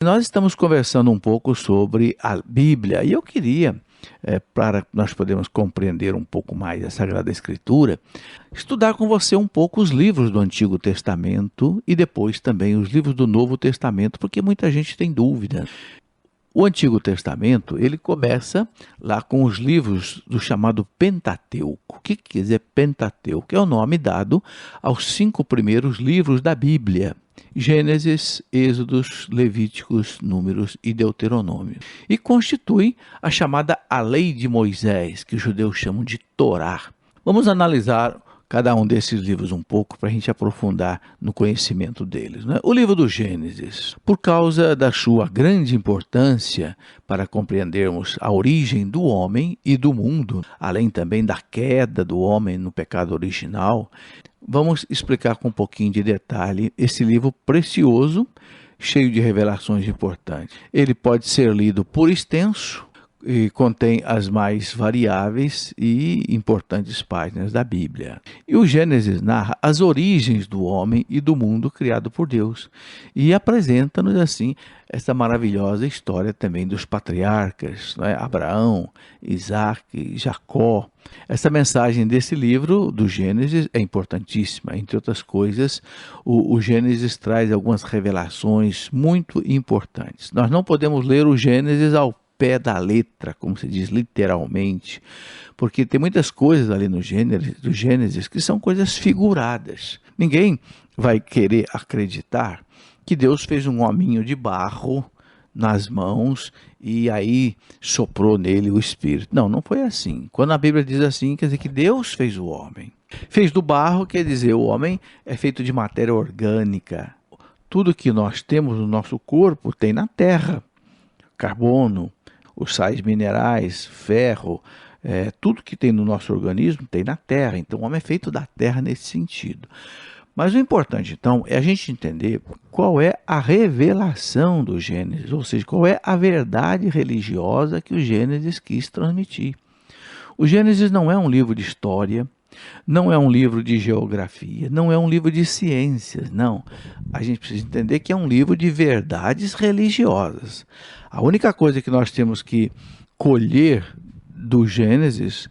Nós estamos conversando um pouco sobre a Bíblia e eu queria, para nós podermos compreender um pouco mais a Sagrada Escritura, estudar com você um pouco os livros do Antigo Testamento e depois também os livros do Novo Testamento, porque muita gente tem dúvida. O Antigo Testamento, ele começa lá com os livros do chamado Pentateuco. O que quer dizer Pentateuco? É o nome dado aos 5 primeiros livros da Bíblia: Gênesis, Êxodos, Levíticos, Números e Deuteronômio. E constitui a chamada a Lei de Moisés, que os judeus chamam de Torá. Vamos analisar cada um desses livros um pouco para a gente aprofundar no conhecimento deles, né? O livro do Gênesis, por causa da sua grande importância para compreendermos a origem do homem e do mundo, além também da queda do homem no pecado original, vamos explicar com um pouquinho de detalhe esse livro precioso, cheio de revelações importantes. Ele pode ser lido por extenso, e contém as mais variáveis e importantes páginas da Bíblia. E o Gênesis narra as origens do homem e do mundo criado por Deus e apresenta-nos assim essa maravilhosa história também dos patriarcas, né? Abraão, Isaac, Jacó. Essa mensagem desse livro do Gênesis é importantíssima. Entre outras coisas, o Gênesis traz algumas revelações muito importantes. Nós não podemos ler o Gênesis ao pé da letra, como se diz literalmente, porque tem muitas coisas ali no Gênesis que são coisas figuradas. Ninguém vai querer acreditar que Deus fez um hominho de barro nas mãos e aí soprou nele o Espírito. Não, não foi assim. Quando a Bíblia diz assim, quer dizer que Deus fez o homem. Fez do barro, quer dizer, o homem é feito de matéria orgânica. Tudo que nós temos no nosso corpo tem na terra. Carbono, os sais minerais, ferro, tudo que tem no nosso organismo tem na terra. Então o homem é feito da terra nesse sentido. Mas o importante então é a gente entender qual é a revelação do Gênesis, ou seja, qual é a verdade religiosa que o Gênesis quis transmitir. O Gênesis não é um livro de história, não é um livro de geografia, não é um livro de ciências, não. A gente precisa entender que é um livro de verdades religiosas. A única coisa que nós temos que colher do Gênesis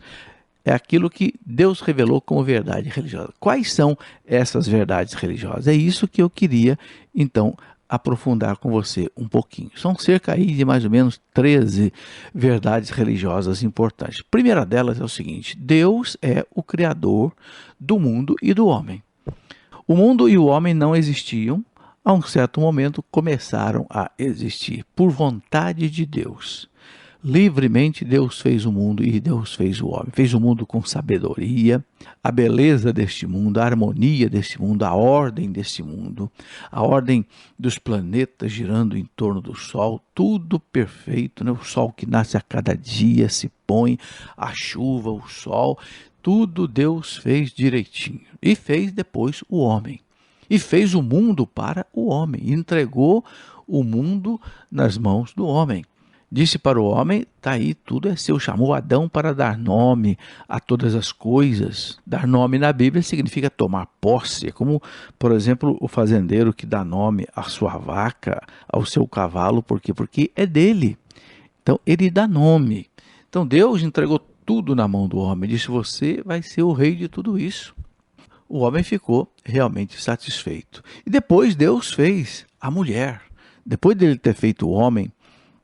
é aquilo que Deus revelou como verdade religiosa. Quais são essas verdades religiosas? É isso que eu queria, então, aprofundar com você um pouquinho. São cerca aí de mais ou menos 13 verdades religiosas importantes. A primeira delas é o seguinte: Deus é o Criador do mundo e do homem. O mundo e o homem não existiam, a um certo momento começaram a existir por vontade de Deus. Livremente Deus fez o mundo e Deus fez o homem. Fez o mundo com sabedoria, a beleza deste mundo, a harmonia deste mundo, a ordem deste mundo, a ordem dos planetas girando em torno do Sol, tudo perfeito, né? O Sol que nasce a cada dia, se põe, a chuva, o sol, tudo Deus fez direitinho. E fez depois o homem. E fez o mundo para o homem, e entregou o mundo nas mãos do homem. Disse para o homem, está aí, tudo é seu. Chamou Adão para dar nome a todas as coisas. Dar nome na Bíblia significa tomar posse. É como, por exemplo, o fazendeiro que dá nome à sua vaca, ao seu cavalo. Por quê? Porque é dele. Então, ele dá nome. Então, Deus entregou tudo na mão do homem. Disse, você vai ser o rei de tudo isso. O homem ficou realmente satisfeito. E depois Deus fez a mulher. Depois dele ter feito o homem,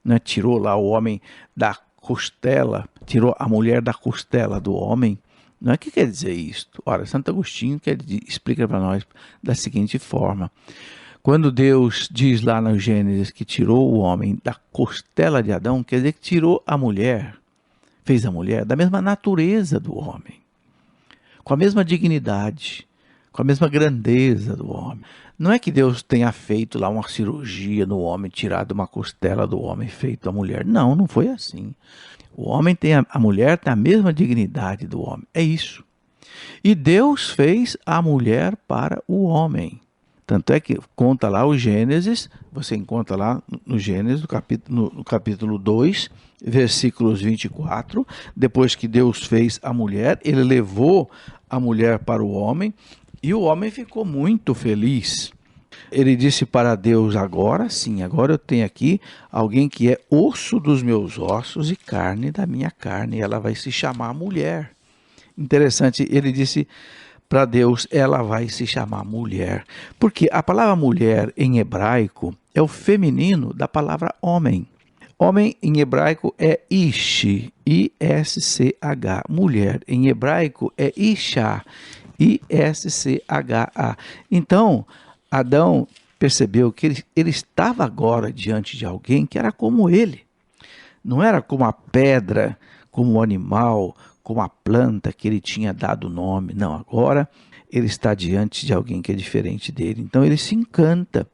né, tirou lá o homem da costela, tirou a mulher da costela do homem. Não é que quer dizer isto? Ora, Santo Agostinho explica para nós da seguinte forma: quando Deus diz lá no Gênesis que tirou o homem da costela de Adão, quer dizer que tirou a mulher, fez a mulher da mesma natureza do homem, com a mesma dignidade, com a mesma grandeza do homem. Não é que Deus tenha feito lá uma cirurgia no homem, tirado uma costela do homem, feito a mulher. Não, não foi assim. O homem tem a mulher tem a mesma dignidade do homem. É isso. E Deus fez a mulher para o homem. Tanto é que conta lá o Gênesis, você encontra lá no Gênesis, no capítulo 2, versículos 24, depois que Deus fez a mulher, ele levou a mulher para o homem, e o homem ficou muito feliz. Ele disse para Deus: agora sim, agora eu tenho aqui alguém que é osso dos meus ossos e carne da minha carne, e ela vai se chamar mulher. Interessante, ele disse para Deus: ela vai se chamar mulher, porque a palavra mulher em hebraico é o feminino da palavra homem. Homem em hebraico é ish, I-S-C-H. Mulher em hebraico é isha, I-S-C-H-A. Então, Adão percebeu que ele estava agora diante de alguém que era como ele. Não era como a pedra, como o animal, como a planta que ele tinha dado nome. Não, agora ele está diante de alguém que é diferente dele. Então ele se encanta.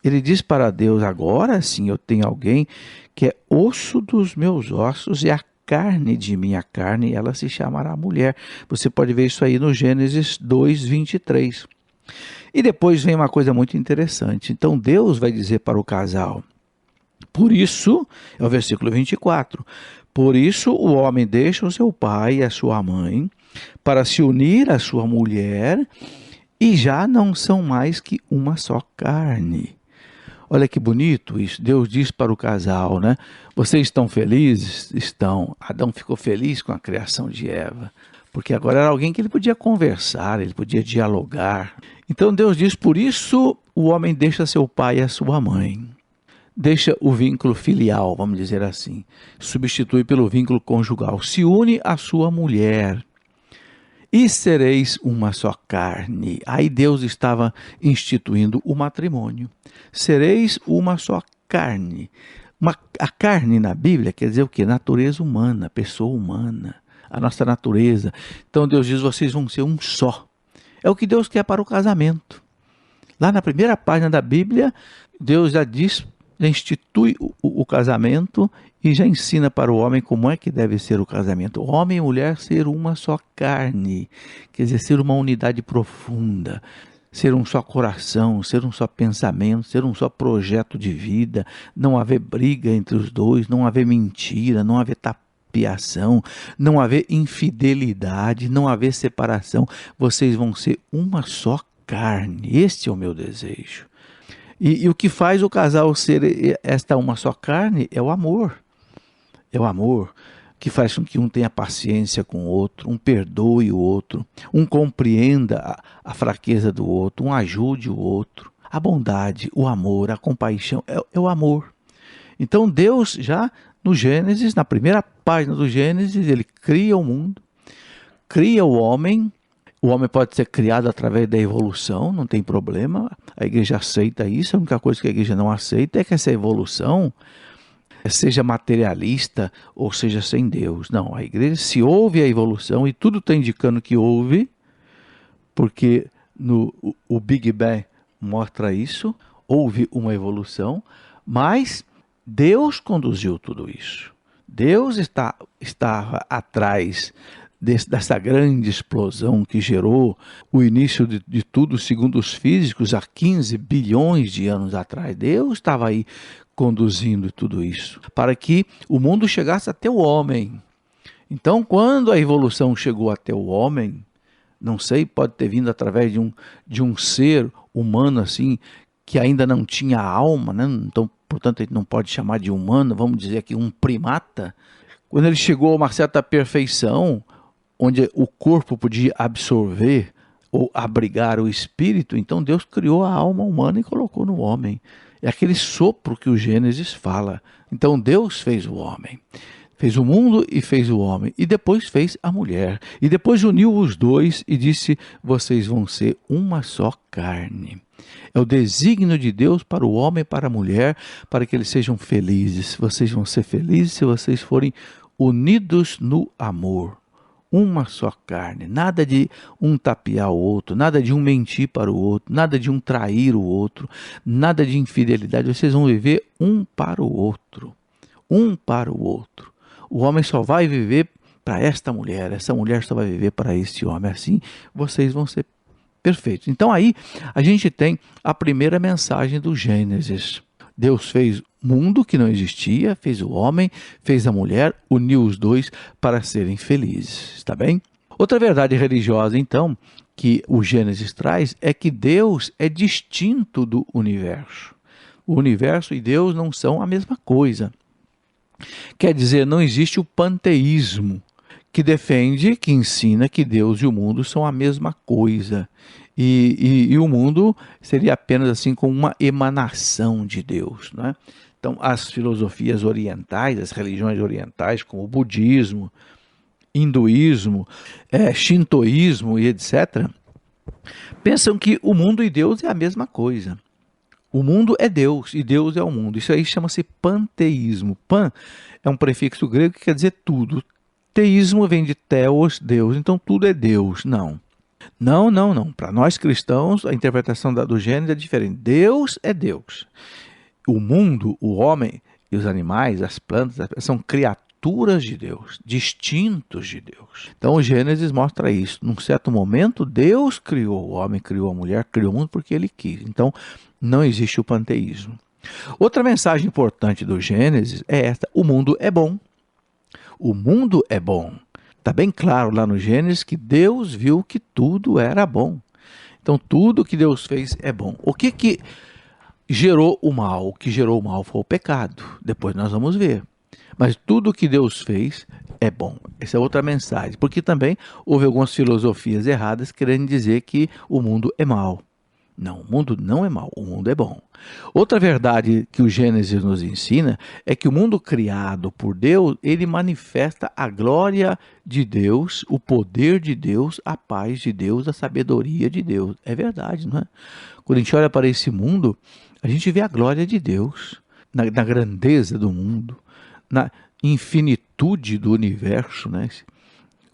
Ele diz para Deus: agora sim eu tenho alguém que é osso dos meus ossos e a carne de minha carne, ela se chamará mulher. Você pode ver isso aí no Gênesis 2:23. E depois vem uma coisa muito interessante. Então Deus vai dizer para o casal: por isso, é o versículo 24, por isso o homem deixa o seu pai e a sua mãe para se unir à sua mulher e já não são mais que uma só carne. Olha que bonito isso. Deus diz para o casal, né? Vocês estão felizes? Estão. Adão ficou feliz com a criação de Eva, porque agora era alguém que ele podia conversar, ele podia dialogar. Então Deus diz: por isso o homem deixa seu pai e a sua mãe. Deixa o vínculo filial, vamos dizer assim, substitui pelo vínculo conjugal, se une à sua mulher e sereis uma só carne. Aí Deus estava instituindo o matrimônio. Sereis uma só carne. A carne na Bíblia quer dizer o quê? Natureza humana, pessoa humana, a nossa natureza. Então Deus diz: vocês vão ser um só. É o que Deus quer para o casamento. Lá na primeira página da Bíblia, Deus já diz, já institui o casamento e já ensina para o homem como é que deve ser o casamento. Homem e mulher ser uma só carne, quer dizer, ser uma unidade profunda, ser um só coração, ser um só pensamento, ser um só projeto de vida, não haver briga entre os dois, não haver mentira, não haver tapiação, não haver infidelidade, não haver separação. Vocês vão ser uma só carne. Este é o meu desejo. E o que faz o casal ser esta uma só carne é o amor. É o amor que faz com que um tenha paciência com o outro, um perdoe o outro, um compreenda a fraqueza do outro, um ajude o outro. A bondade, o amor, a compaixão é o amor. Então Deus já no Gênesis, na primeira página do Gênesis, ele cria o mundo, cria o homem. O homem pode ser criado através da evolução, não tem problema, a igreja aceita isso. A única coisa que a igreja não aceita é que essa evolução seja materialista ou seja sem Deus. Não, a igreja, se houve a evolução, e tudo está indicando que houve, porque o Big Bang mostra isso, houve uma evolução, mas Deus conduziu tudo isso. Deus estava atrás dessa grande explosão que gerou o início de tudo, segundo os físicos, há 15 bilhões de anos atrás. Deus estava aí conduzindo tudo isso, para que o mundo chegasse até o homem. Então, quando a evolução chegou até o homem, não sei, pode ter vindo através de um ser humano assim, que ainda não tinha alma, né? Então, portanto, ele não pode chamar de humano, vamos dizer aqui um primata. Quando ele chegou a uma certa perfeição, onde o corpo podia absorver ou abrigar o espírito, então Deus criou a alma humana e colocou no homem. É aquele sopro que o Gênesis fala. Então Deus fez o homem, fez o mundo e fez o homem, e depois fez a mulher, e depois uniu os dois e disse: vocês vão ser uma só carne. É o desígnio de Deus para o homem e para a mulher, para que eles sejam felizes. Vocês vão ser felizes se vocês forem unidos no amor. Uma só carne, nada de um tapear o outro, nada de um mentir para o outro, nada de um trair o outro, nada de infidelidade. Vocês vão viver um para o outro, um para o outro. O homem só vai viver para esta mulher, essa mulher só vai viver para este homem. Assim vocês vão ser perfeitos. Então aí a gente tem a primeira mensagem do Gênesis. Deus fez mundo que não existia, fez o homem, fez a mulher, uniu os dois para serem felizes, está bem? Outra verdade religiosa, então, que o Gênesis traz é que Deus é distinto do universo. O universo e Deus não são a mesma coisa. Quer dizer, não existe o panteísmo, que defende, que ensina que Deus e o mundo são a mesma coisa. E o mundo seria apenas assim como uma emanação de Deus, né? Então, as filosofias orientais, as religiões orientais, como o budismo, hinduísmo, shintoísmo e etc., pensam que o mundo e Deus é a mesma coisa. O mundo é Deus e Deus é o mundo. Isso aí chama-se panteísmo. Pan é um prefixo grego que quer dizer tudo. Teísmo vem de theos, Deus. Então tudo é Deus. Não. Não, não, não. Para nós cristãos, a interpretação do Gênesis é diferente. Deus é Deus. O mundo, o homem e os animais, as plantas, são criaturas de Deus, distintos de Deus. Então o Gênesis mostra isso. Num certo momento, Deus criou o homem, criou a mulher, criou o mundo porque ele quis. Então não existe o panteísmo. Outra mensagem importante do Gênesis é esta: o mundo é bom. O mundo é bom. Está bem claro lá no Gênesis que Deus viu que tudo era bom. Então tudo que Deus fez é bom. O que gerou o mal? O que gerou o mal foi o pecado. Depois nós vamos ver. Mas tudo que Deus fez é bom. Essa é outra mensagem. Porque também houve algumas filosofias erradas querendo dizer que o mundo é mau. Não, o mundo não é mau, o mundo é bom. Outra verdade que o Gênesis nos ensina é que o mundo criado por Deus, ele manifesta a glória de Deus, o poder de Deus, a paz de Deus, a sabedoria de Deus. É verdade, não é? Quando a gente olha para esse mundo, a gente vê a glória de Deus, na grandeza do mundo, na infinitude do universo, né?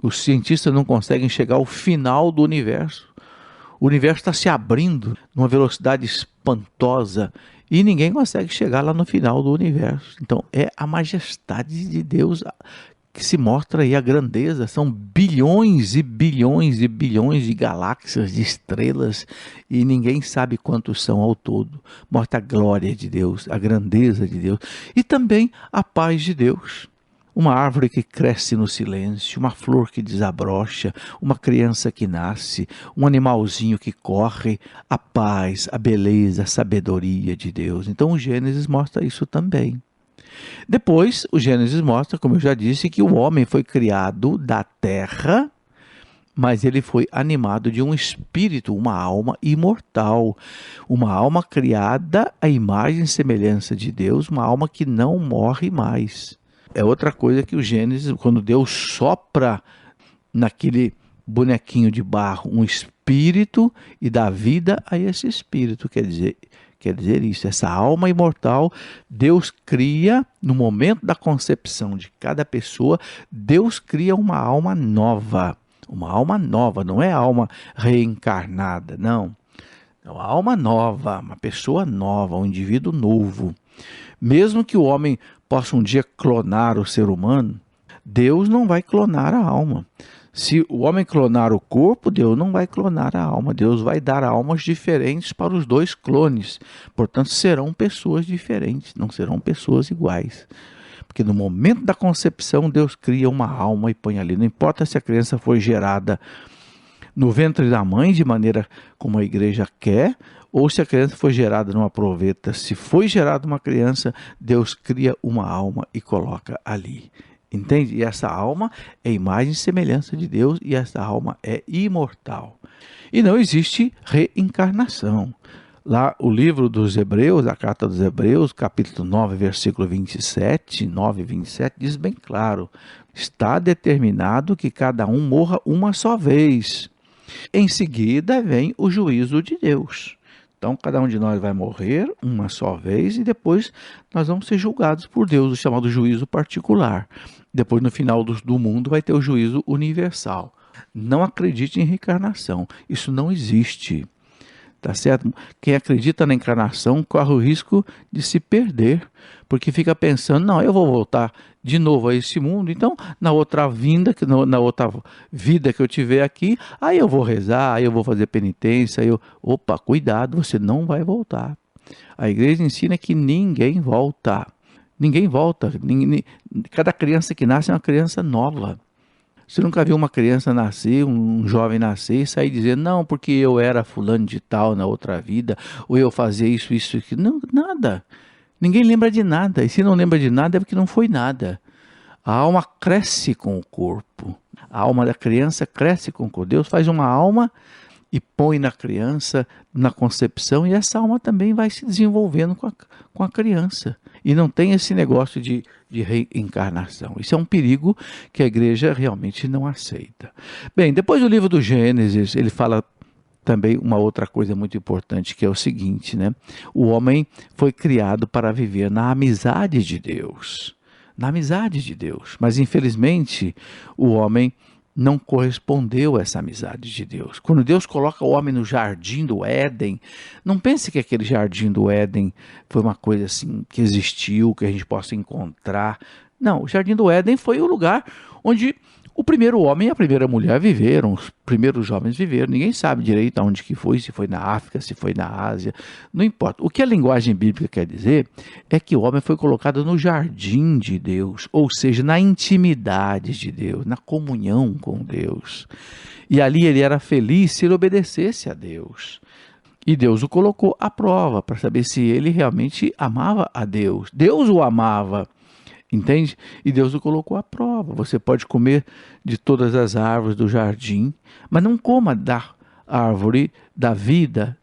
Os cientistas não conseguem chegar ao final do universo. O universo está se abrindo numa velocidade espantosa e ninguém consegue chegar lá no final do universo. Então é a majestade de Deus que se mostra aí, a grandeza. São bilhões e bilhões e bilhões de galáxias, de estrelas, e ninguém sabe quantos são ao todo. Mostra a glória de Deus, a grandeza de Deus e também a paz de Deus. Uma árvore que cresce no silêncio, uma flor que desabrocha, uma criança que nasce, um animalzinho que corre, a paz, a beleza, a sabedoria de Deus. Então o Gênesis mostra isso também. Depois, o Gênesis mostra, como eu já disse, que o homem foi criado da terra, mas ele foi animado de um espírito, uma alma imortal, uma alma criada à imagem e semelhança de Deus, uma alma que não morre mais. É outra coisa que o Gênesis, quando Deus sopra naquele bonequinho de barro um espírito e dá vida a esse espírito, quer dizer isso, essa alma imortal, Deus cria, no momento da concepção de cada pessoa, Deus cria uma alma nova, não é alma reencarnada, não. É uma alma nova, uma pessoa nova, um indivíduo novo. Mesmo que o homem possa um dia clonar o ser humano, Deus não vai clonar a alma. Se o homem clonar o corpo, Deus não vai clonar a alma. Deus vai dar almas diferentes para os dois clones. Portanto, serão pessoas diferentes, não serão pessoas iguais. Porque no momento da concepção, Deus cria uma alma e põe ali. Não importa se a criança foi gerada no ventre da mãe, de maneira como a igreja quer, ou se a criança foi gerada numa proveta. Se foi gerada uma criança, Deus cria uma alma e coloca ali. Entende? E essa alma é imagem e semelhança de Deus e essa alma é imortal. E não existe reencarnação. Lá o livro dos Hebreus, a carta dos Hebreus, capítulo 9, versículo 27, 9 e 27, diz bem claro: está determinado que cada um morra uma só vez. Em seguida vem o juízo de Deus. Então, cada um de nós vai morrer uma só vez e depois nós vamos ser julgados por Deus, o chamado juízo particular. Depois, no final do mundo, vai ter o juízo universal. Não acredite em reencarnação. Isso não existe. Tá certo? Quem acredita na encarnação corre o risco de se perder, porque fica pensando, não, eu vou voltar de novo a esse mundo, então na outra vida que eu tiver aqui, aí eu vou rezar, aí eu vou fazer penitência, opa, cuidado, você não vai voltar. A igreja ensina que ninguém volta. Ninguém volta. Cada criança que nasce é uma criança nova. Você nunca viu uma criança nascer, um jovem nascer e sair dizendo, não, porque eu era fulano de tal na outra vida, ou eu fazia isso, isso, aquilo. Não, nada. Ninguém lembra de nada. E se não lembra de nada é porque não foi nada. A alma cresce com o corpo. A alma da criança cresce com o corpo. Deus faz uma alma e põe na criança, na concepção, e essa alma também vai se desenvolvendo com a criança. E não tem esse negócio de reencarnação. Isso é um perigo que a igreja realmente não aceita. Bem, depois do livro do Gênesis, ele fala também uma outra coisa muito importante, que é o seguinte, né? O homem foi criado para viver na amizade de Deus. Na amizade de Deus. Mas, infelizmente, o homem não correspondeu a essa amizade de Deus. Quando Deus coloca o homem no jardim do Éden, não pense que aquele jardim do Éden foi uma coisa assim que existiu, que a gente possa encontrar. Não, o jardim do Éden foi o lugar onde o primeiro homem e a primeira mulher viveram, os primeiros jovens viveram. Ninguém sabe direito aonde que foi, se foi na África, se foi na Ásia, não importa. O que a linguagem bíblica quer dizer é que o homem foi colocado no jardim de Deus, ou seja, na intimidade de Deus, na comunhão com Deus. E ali ele era feliz se ele obedecesse a Deus. E Deus o colocou à prova para saber se ele realmente amava a Deus. Deus o amava. Entende? E Deus o colocou à prova. Você pode comer de todas as árvores do jardim, mas não coma da árvore da vida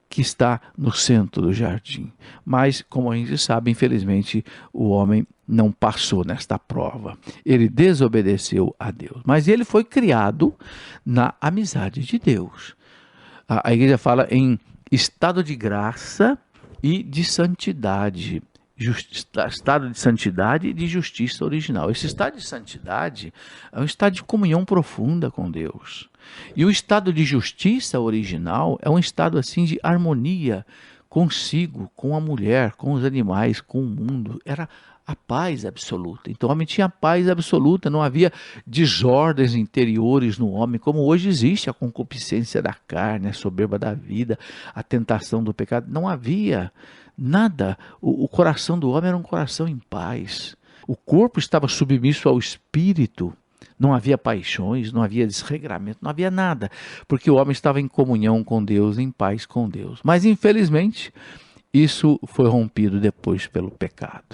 que está no centro do jardim. Mas, como a gente sabe, infelizmente, o homem não passou nesta prova. Ele desobedeceu a Deus. Mas ele foi criado na amizade de Deus. A igreja fala em estado de graça e de santidade. Estado de santidade e de justiça original. Esse estado de santidade é um estado de comunhão profunda com Deus. E o estado de justiça original é um estado assim de harmonia consigo, com a mulher, com os animais, com o mundo. Era a paz absoluta. Então o homem tinha paz absoluta, não havia desordens interiores no homem, como hoje existe a concupiscência da carne, a soberba da vida, a tentação do pecado. Não havia nada. O coração do homem era um coração em paz. O corpo estava submisso ao espírito. Não havia paixões, não havia desregramento, não havia nada, porque o homem estava em comunhão com Deus, em paz com Deus. Mas, infelizmente, isso foi rompido depois pelo pecado.